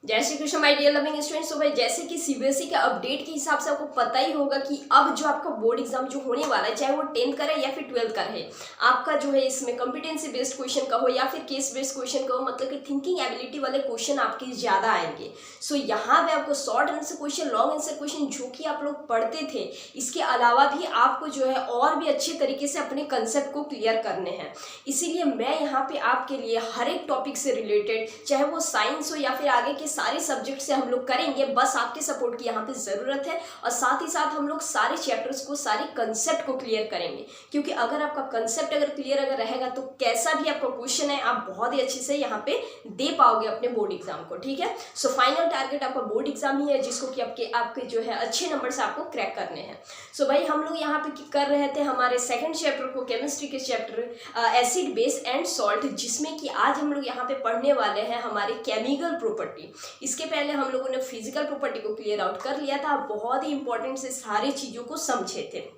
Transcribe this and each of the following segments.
जय Shri Krishna my dear loving students. तो भाई जैसे कि सीबीएसई के अपडेट के हिसाब से आपको पता ही होगा कि अब जो आपका बोर्ड एग्जाम जो होने वाला है, चाहे वो 10th का रहे या फिर 12th का रहे, आपका जो है इसमें कॉम्पिटेंसी बेस्ड क्वेश्चन का हो या फिर केस बेस्ड क्वेश्चन का हो, मतलब कि थिंकिंग एबिलिटी वाले क्वेश्चन आपके ज्यादा आएंगे। सो यहाँ पे आपको short answer question, long answer question जो कि आप लोग पढ़ते थे, इसके अलावा भी आपको जो है और भी अच्छे तरीके से अपने कंसेप्ट को क्लियर करने हैं। इसीलिए मैं यहाँ पे आपके लिए हर एक टॉपिक से रिलेटेड, चाहे वो साइंस हो या फिर आगे के सारे सब्जेक्ट से हम लोग करेंगे, बस आपके सपोर्ट की यहाँ पे ज़रूरत है। और साथ ही साथ हम लोग सारे चैप्टर्स को, सारे कंसेप्ट को क्लियर करेंगे, क्योंकि अगर आपका कंसेप्ट अगर क्लियर रहेगा तो कैसा भी आपका क्वेश्चन है आप बहुत ही अच्छे से यहाँ पे दे पाओगे अपने बोर्ड एग्जाम को। ठीक है, सो फाइनल टारगेट आपका बोर्ड एग्जाम ही है, जिसको कि आपके जो है अच्छे नंबर से आपको क्रैक करने हैं। सो भाई हम लोग यहाँ पे कर रहे थे हमारे सेकंड चैप्टर को, केमिस्ट्री के chapter acid base and salt, जिसमें कि आज हम लोग यहाँ पे पढ़ने वाले हैं हमारे केमिकल प्रॉपर्टी। इसके पहले हम लोगों ने फिजिकल प्रॉपर्टी को क्लियर आउट कर लिया था, बहुत ही इंपॉर्टेंट से सारी चीज़ों को समझे थे।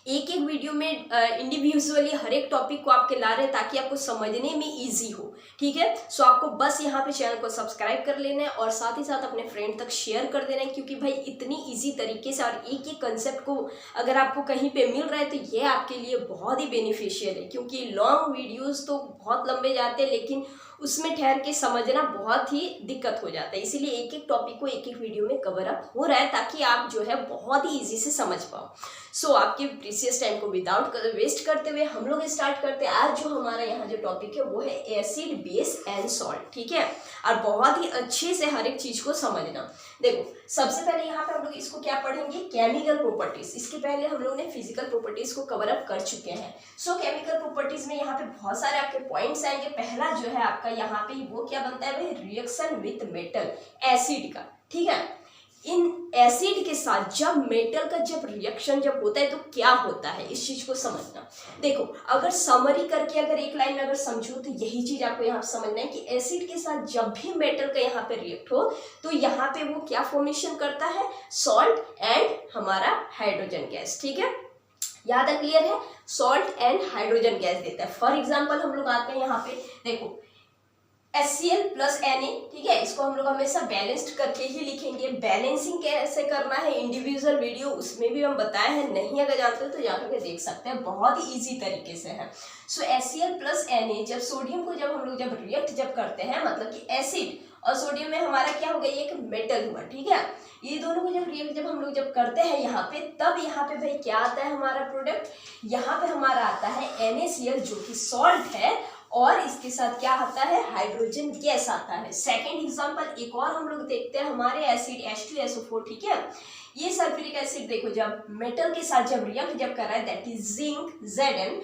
एक एक वीडियो में इंडिविजुअली हर एक टॉपिक को आपके ला रहे हैं ताकि आपको समझने में इजी हो। ठीक है, सो आपको बस यहाँ पे चैनल को सब्सक्राइब कर लेना है और साथ ही साथ अपने फ्रेंड तक शेयर कर देना है, क्योंकि भाई इतनी इजी तरीके से और एक एक कंसेप्ट को अगर आपको कहीं पे मिल रहा है तो ये आपके लिए बहुत ही बेनिफिशियल है। क्योंकि लॉन्ग वीडियोज़ तो बहुत लंबे जाते हैं, लेकिन उसमें ठहर के समझना बहुत ही दिक्कत हो जाता है। इसीलिए एक एक टॉपिक को एक एक वीडियो में कवर अप हो रहा है ताकि आप जो है बहुत ही इजी से समझ पाओ। सो आपके प्रीसियस टाइम को विदाउट वेस्ट करते हुए हम लोग स्टार्ट करते हैं। आज जो हमारा यहाँ जो टॉपिक है वो है एसिड बेस एंड सॉल्ट। ठीक है, और बहुत ही अच्छे से हर एक चीज को समझना। देखो सबसे पहले यहाँ पे हम लोग इसको क्या पढ़ेंगे, केमिकल प्रॉपर्टीज। इसके पहले हम लोग ने फिजिकल प्रॉपर्टीज को कवर अप कर चुके हैं। सो केमिकल प्रॉपर्टीज में यहाँ पे बहुत सारे आपके पॉइंट्स आएंगे। पहला जो है आपका यहाँ पे वो क्या बनता है भाई, रिएक्शन विथ मेटल, एसिड का। ठीक है, इन एसिड के साथ जब मेटल का जब रिएक्शन जब होता है तो क्या होता है, इस चीज को समझना। देखो अगर समरी करके अगर एक लाइन अगर समझो तो यही चीज आपको यहाँ समझना है कि एसिड के साथ जब भी मेटल का यहाँ पे रिएक्ट हो तो यहाँ पे वो क्या फॉर्मेशन करता है, सॉल्ट एंड हमारा हाइड्रोजन गैस। ठीक है, यहाँ तक क्लियर है, सॉल्ट एंड हाइड्रोजन गैस देता है। फॉर एग्जाम्पल हम लोग आते हैं यहाँ पे, देखो HCl प्लस Na। ठीक है, इसको हम लोग हमेशा बैलेंस्ड करके ही लिखेंगे। बैलेंसिंग कैसे करना है इंडिविजुअल वीडियो उसमें भी हम बताए हैं, नहीं अगर जानते हो तो जाकर के देख सकते हैं, बहुत ही इजी तरीके से है। सो HCl प्लस Na, जब सोडियम को जब हम लोग जब रिएक्ट जब करते हैं, मतलब कि एसिड और सोडियम में हमारा क्या हो गया, एक मेटल हुआ। ठीक है, ये दोनों को जब रिएक्ट जब हम लोग जब करते हैं यहाँ पे, तब यहाँ पे भाई क्या आता है हमारा प्रोडक्ट, यहाँ पे हमारा आता है NaCl जो कि सॉल्ट है, और इसके साथ क्या आता है, हाइड्रोजन गैस आता है। सेकेंड एग्जांपल एक और हम लोग देखते हैं, हमारे एसिड H2SO4। ठीक है, ये सल्फ्यूरिक एसिड देखो जब मेटल के साथ जब रिएक्ट जब कर रहा है, दैट इज जिंक Zn,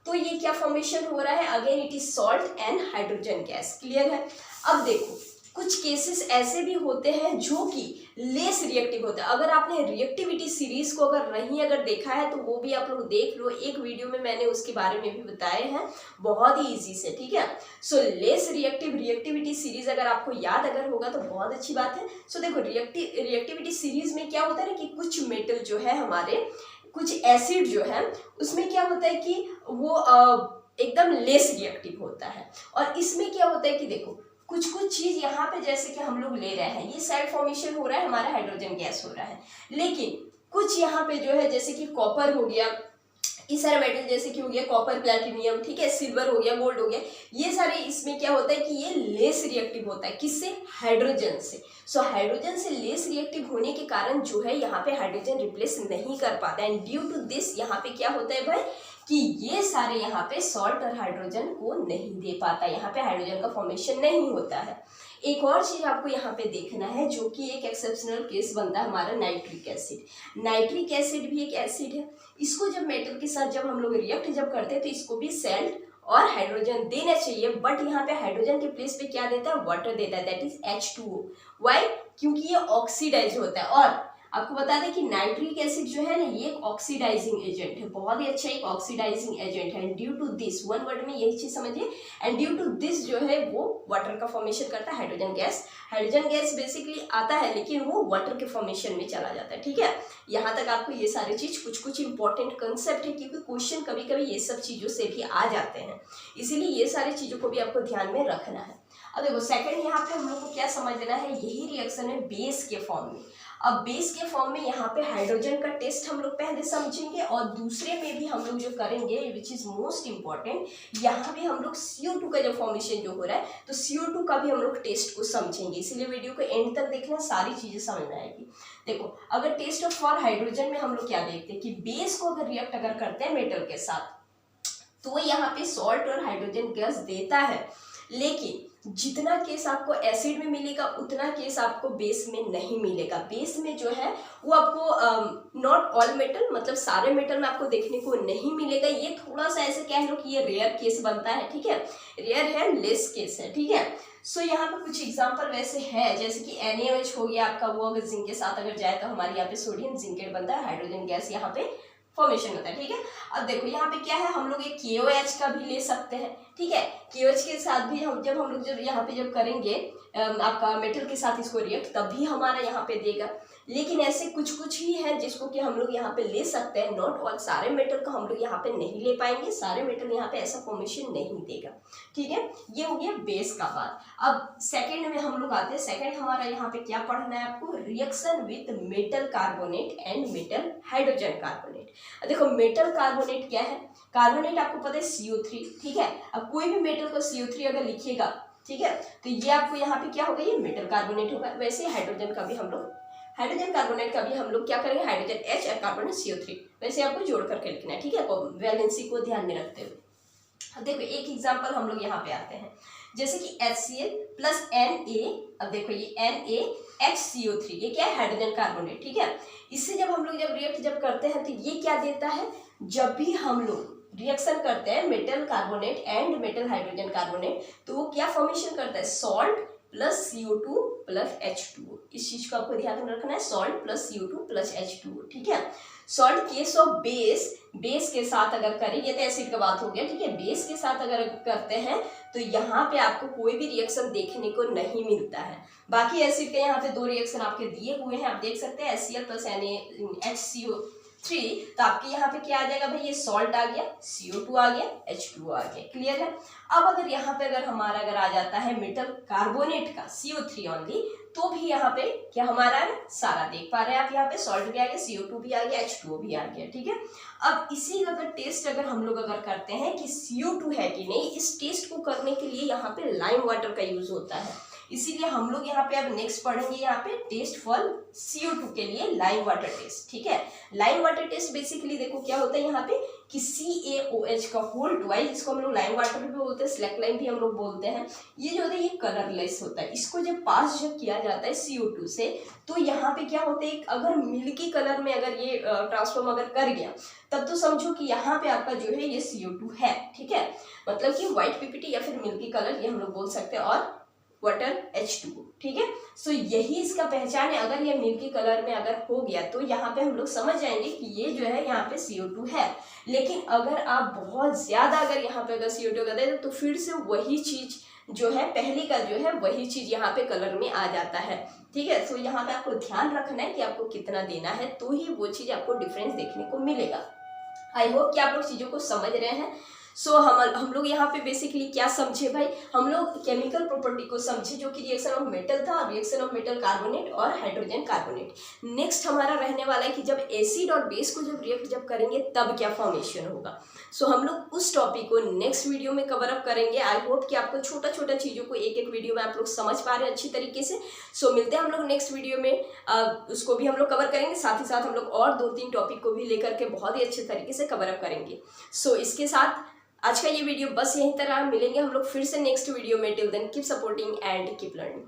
तो ये क्या फॉर्मेशन हो रहा है, again it is salt and hydrogen gas. Clear है। अब देखो कुछ केसेस ऐसे भी होते हैं जो कि लेस रिएक्टिव होते हैं। अगर आपने रिएक्टिविटी सीरीज को अगर देखा है तो वो भी आप लोग देख लो, एक वीडियो में मैंने उसके बारे में भी बताए हैं बहुत ही इजी से। ठीक है, सो लेस रिएक्टिविटी सीरीज अगर आपको याद अगर होगा तो बहुत अच्छी बात है। सो देखो रिएक्टिविटी सीरीज में क्या होता है ना कि कुछ मेटल जो है हमारे, कुछ एसिड जो है उसमें क्या होता है कि वो एकदम लेस रिएक्टिव होता है। और इसमें क्या होता है कि देखो कुछ चीज यहाँ पे जैसे कि हम लोग ले रहे हैं, ये साइड फॉर्मेशन हो रहा है, हमारा हाइड्रोजन गैस हो रहा है, लेकिन कुछ यहाँ पे जो है जैसे कि कॉपर हो गया, ये सारे मेटल जैसे कि हो गया कॉपर, प्लैटिनियम, ठीक है, सिल्वर हो गया, गोल्ड हो गया, ये सारे इसमें क्या होता है कि ये लेस रिएक्टिव होता है। किससे, हाइड्रोजन से। सो हाइड्रोजन से लेस रिएक्टिव होने के कारण जो है यहाँ पे हाइड्रोजन रिप्लेस नहीं कर पाता है, एंड ड्यू टू दिस यहाँ पे क्या होता है भाई कि ये सारे यहाँ पे सॉल्ट और हाइड्रोजन को नहीं दे पाता, यहाँ पे हाइड्रोजन का फॉर्मेशन नहीं होता है। एक और चीज आपको यहाँ पे देखना है जो कि एक एक्सेप्शनल केस बनता है हमारा नाइट्रिक एसिड। नाइट्रिक एसिड भी एक एसिड है, इसको जब मेटल के साथ जब हम लोग रिएक्ट जब करते हैं तो इसको भी सॉल्ट और हाइड्रोजन देना चाहिए, बट यहाँ पे हाइड्रोजन के प्लेस पे क्या देता है, वाटर देता है, दैट इज H2O। वाई, क्योंकि ये ऑक्सीडाइज होता है। और आपको बता दें कि नाइट्रिक एसिड जो है ना ये एक ऑक्सीडाइजिंग एजेंट है, बहुत ही अच्छा एक ऑक्सीडाइजिंग एजेंट है। Due to this, one word में यही चीज समझिए, एंड ड्यू टू दिस जो है वो वाटर का फॉर्मेशन करता है, hydrogen gas. Hydrogen gas basically आता है लेकिन वो वाटर के फॉर्मेशन में चला जाता है। ठीक है, यहाँ तक आपको ये सारी चीज कुछ इंपॉर्टेंट कंसेप्ट है, क्योंकि क्वेश्चन कभी कभी ये सब चीजों से भी आ जाते हैं, इसीलिए ये सारी चीजों को भी आपको ध्यान में रखना है। अब देखो सेकंड यहाँ पे हम लोग को क्या समझना है, यही रिएक्शन है बेस के फॉर्म में। अब बेस के फॉर्म में यहाँ पे हाइड्रोजन का टेस्ट हम लोग पहले समझेंगे और दूसरे में भी हम लोग जो करेंगे विच इज मोस्ट इम्पॉर्टेंट, यहाँ भी हम लोग CO2 का जो फॉर्मेशन जो हो रहा है तो CO2 का भी हम लोग टेस्ट को समझेंगे। इसीलिए वीडियो को एंड तक देखना, सारी चीजें समझ में आएगी। देखो अगर टेस्ट ऑफ फॉर हाइड्रोजन में हम लोग क्या देखते हैं कि बेस को अगर रिएक्ट अगर करते हैं मेटल के साथ तो वो यहाँ पे सॉल्ट और हाइड्रोजन गैस देता है, लेकिन जितना केस आपको एसिड में मिलेगा उतना केस आपको बेस में नहीं मिलेगा। बेस में जो है वो आपको नॉट ऑल मेटल, मतलब सारे मेटल में आपको देखने को नहीं मिलेगा। ये थोड़ा सा ऐसे कह लो कि ये रेयर केस बनता है, ठीक है, रेयर है, लेस केस है, ठीक है। सो यहाँ पे कुछ एग्जांपल वैसे है, जैसे कि NaOH हो गया आपका, वो अगर जिंक के साथ अगर जाए तो हमारे यहाँ पे सोडियम जिंकेट बनता है, हाइड्रोजन गैस यहाँ पे फॉर्मेशन होता है, ठीक है। अब देखो यहाँ पे क्या है, हम लोग एक KOH का भी ले सकते हैं, ठीक है। KOH के साथ भी हम लोग जब यहाँ पे जब करेंगे आपका मेटल के साथ इसको रिएक्ट, तभी हमारा यहाँ पे देगा। लेकिन ऐसे कुछ ही है जिसको कि हम लोग यहाँ पे ले सकते हैं, नॉट ऑल, सारे मेटल को हम लोग यहाँ पे नहीं ले पाएंगे, सारे मेटल यहाँ पे ऐसा फॉर्मेशन नहीं देगा, ठीक है। ये हो गया बेस का बात। अब सेकेंड में हम लोग आते हैं। सेकेंड हमारा यहाँ पे क्या पढ़ना है आपको, reaction with metal carbonate and metal hydrogen carbonate. देखो मेटल कार्बोनेट क्या है, कार्बोनेट आपको पता है CO3, ठीक है। अब कोई भी मेटल को CO3 अगर लिखिएगा, ठीक है, तो ये आपको यहाँ पे क्या होगा, ये मेटल कार्बोनेट होगा। वैसे हाइड्रोजन का भी हम लोग, हाइड्रोजन कार्बोनेट का भी हम लोग क्या करेंगे, हाइड्रोजन H और कार्बोनेट CO3, वैसे आपको जोड़ करके लिखना है, ठीक है, वैलेंसी को ध्यान में रखते हुए। देखो एक एग्जांपल हम लोग यहाँ पे आते हैं, जैसे कि HCl प्लस Na। अब देखो ये NaHCO3, ये क्या है, हाइड्रोजन कार्बोनेट, ठीक है। इससे जब हम लोग जब रिएक्ट जब करते हैं तो ये क्या देता है, जब भी हम लोग रिएक्शन करते हैं metal carbonate and metal hydrogen carbonate, तो वो क्या फॉर्मेशन करता है, salt plus CO2 plus H2O। इस चीज को आपको ध्यान में रखना है, salt plus CO2 plus H2O, ठीक है। Salt case of base, base के साथ अगर करें, ये तो एसिड का बात हो गया, ठीक है, बेस के साथ अगर करते हैं तो यहाँ पे आपको कोई भी रिएक्शन देखने को नहीं मिलता है। बाकी एसिड के यहाँ पे 2 रिएक्शन आपके दिए हुए हैं, आप देख सकते हैं, HCl प्लस NaHCO3, तो आपके यहाँ पे क्या आ जाएगा भाई, ये सॉल्ट आ गया, CO2 आ गया, H2O आ गया, क्लियर है। अब अगर यहाँ पे अगर हमारा अगर आ जाता है मेटल कार्बोनेट का CO3 ओनली, तो भी यहाँ पे क्या हमारा है, सारा देख पा रहे हैं आप, यहाँ पे सॉल्ट भी आ गया, CO2 भी आ गया, H2O भी आ गया, ठीक है। अब इसी अगर टेस्ट अगर हम लोग अगर करते हैं कि CO2 है कि नहीं, इस टेस्ट को करने के लिए यहाँ पे लाइम वाटर का यूज होता है। इसीलिए हम लोग यहाँ पे अब नेक्स्ट पढ़ेंगे यहाँ पे टेस्ट फॉर CO2 के लिए लाइम वाटर टेस्ट, ठीक है। लाइम वाटर टेस्ट बेसिकली देखो क्या होता है यहाँ पे कि CaOH का होल ट्वाइस, जिसको हम लोग लाइम वाटर भी बोलते हैं, स्लैक लाइम भी हम लोग बोलते हैं, ये जो होता है ये कलरलेस होता है। इसको जब पास जब किया जाता है CO2 से, तो यहाँ पे क्या होता है, अगर मिल्की कलर में अगर ये ट्रांसफॉर्म अगर कर गया, तब तो समझो कि यहाँ पे आपका जो है ये CO2 है, ठीक है, मतलब कि व्हाइट PPT या फिर मिल्की कलर ये हम लोग बोल सकते हैं, और वाटर H2O, ठीक है। सो यही इसका पहचान है। अगर ये मिल्की कलर में अगर हो गया तो यहाँ पे हम लोग समझ जाएंगे कि ये जो है यहाँ पे CO2 है। लेकिन अगर आप बहुत ज्यादा अगर यहाँ पे अगर CO2 कर दें तो फिर से वही चीज जो है पहली का जो है वही चीज यहाँ पे कलर में आ जाता है, ठीक है। सो यहाँ पे आपको ध्यान रखना है कि आपको कितना देना है, तो ही वो चीज आपको डिफरेंस देखने को मिलेगा। आई होप कि आप लोग चीजों को समझ रहे हैं। सो हम लोग यहाँ पे बेसिकली क्या समझे भाई, हम लोग केमिकल प्रॉपर्टी को समझे, जो कि रिएक्शन ऑफ मेटल था, रिएक्शन ऑफ मेटल कार्बोनेट और हाइड्रोजन कार्बोनेट। नेक्स्ट हमारा रहने वाला है कि जब एसिड और बेस को जब रिएक्ट जब करेंगे तब क्या फॉर्मेशन होगा। सो हम लोग उस टॉपिक को नेक्स्ट वीडियो में कवर अप करेंगे। आई होप कि आपको छोटा छोटा चीज़ों को एक एक वीडियो में आप लोग समझ पा रहे हैं अच्छी तरीके से। सो मिलते हैं हम लोग नेक्स्ट वीडियो में, उसको भी हम लोग कवर करेंगे, साथ ही साथ हम लोग और 2-3 टॉपिक को भी लेकर के बहुत ही अच्छे तरीके से कवर अप करेंगे। सो इसके साथ आज का ये वीडियो बस यहीं तरह मिलेंगे हम लोग फिर से नेक्स्ट वीडियो में। Till then keep supporting and keep learning.